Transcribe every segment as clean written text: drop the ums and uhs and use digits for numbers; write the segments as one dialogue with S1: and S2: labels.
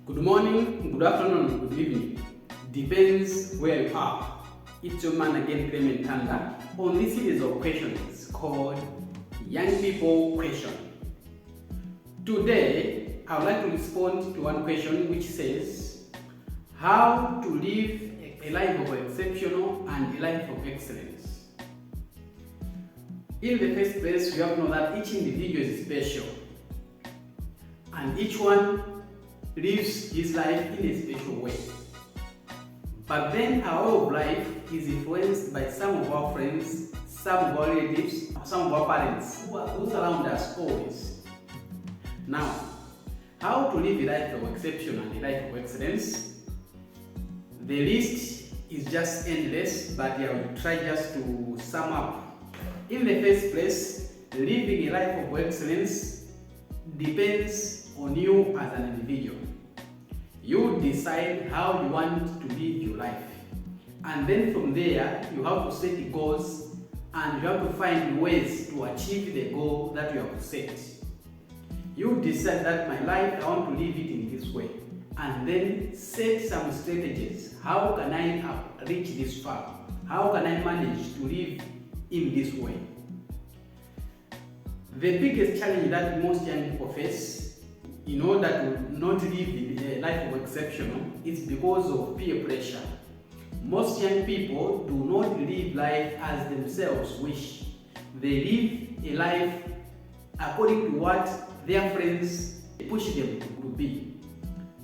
S1: Good morning, good afternoon, good evening. Depends where you are. It's your man again, CLEMENT THANDA, on this series of questions called Young People Question. Today, I would like to respond to one question which says, how to live a life of exceptional and a life of excellence. In the first place, we have to know that each individual is special, and each one lives his life in a special way. But then our way of life is influenced by some of our friends, some of our relatives, some of our parents who surround us always. Now, how to live a life of exception and a life of excellence? The list is just endless, but I will try just to sum up. In the first place, living a life of excellence depends on you as an individual. You decide how you want to live your life, and then from there you have to set goals and you have to find ways to achieve the goal that you have set. You decide that my life, I want to live it in this way, and then set some strategies. How can I reach this far? How can I manage to live in this way? The biggest challenge that most young people face in order to not live a life of exceptional is because of peer pressure. Most young people do not live life as themselves wish. They live a life according to what their friends push them to be.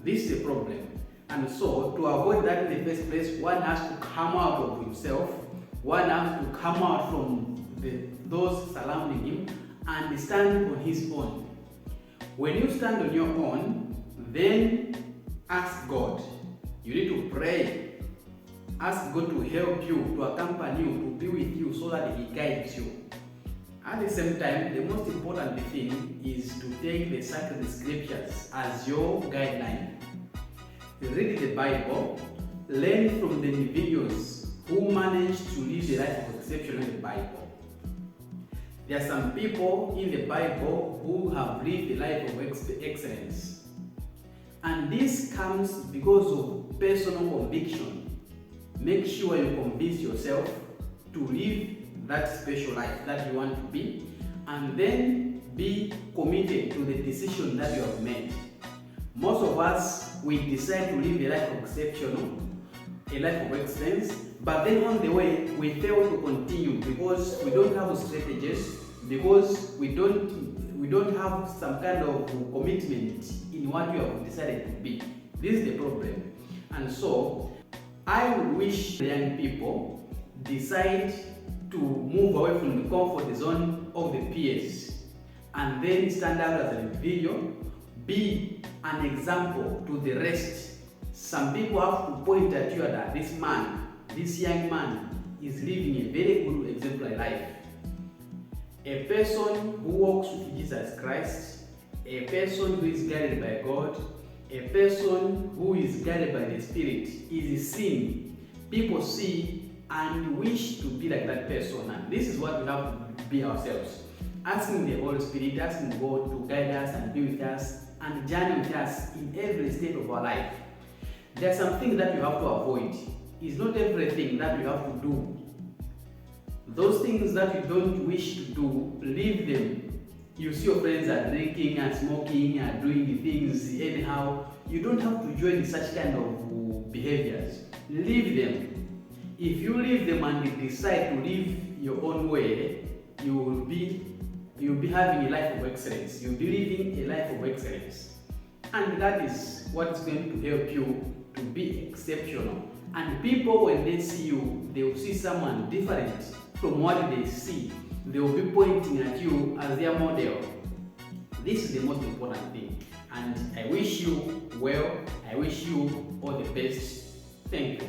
S1: This is a problem. And so, to avoid that in the first place, one has to come out of himself, one has to come out from those surrounding him and stand on his own. When you stand on your own, then ask God. You need to pray. Ask God to help you, to accompany you, to be with you so that He guides you. At the same time, the most important thing is to take the sacred scriptures as your guideline. Read the Bible, learn from the individuals who managed to live the life of exception in the Bible. There are some people in the Bible who have lived a life of excellence. And this comes because of personal conviction. Make sure you convince yourself to live that special life that you want to be, and then be committed to the decision that you have made. Most of us, we decide to live a life of exceptional, a life of excellence, but then on the way we fail to continue because we don't have strategies, because we don't have some kind of commitment in what you have decided to be. This is the problem. And so I would wish the young people decide to move away from the comfort zone of the peers and then stand out as an individual, be an example to the rest. Some people have to point at you that this young man is living a very good exemplary life. A person who walks with Jesus Christ, a person who is guided by God, a person who is guided by the Spirit is seen. People see and wish to be like that person, and this is what we have to be ourselves. Asking the Holy Spirit, asking God to guide us and be with us and journey with us in every state of our life. There are some things that you have to avoid. It's not everything that you have to do. Those things that you don't wish to do, leave them. You see your friends are drinking and smoking and doing things anyhow. You don't have to join such kind of behaviors. Leave them. If you leave them and you decide to live your own way, you'll be having a life of excellence. You'll be living a life of excellence. And that is what's going to help you to be exceptional. And people, when they see you, they will see someone different from what they see. They will be pointing at you as their model. This is the most important thing. And I wish you well. I wish you all the best. Thank you.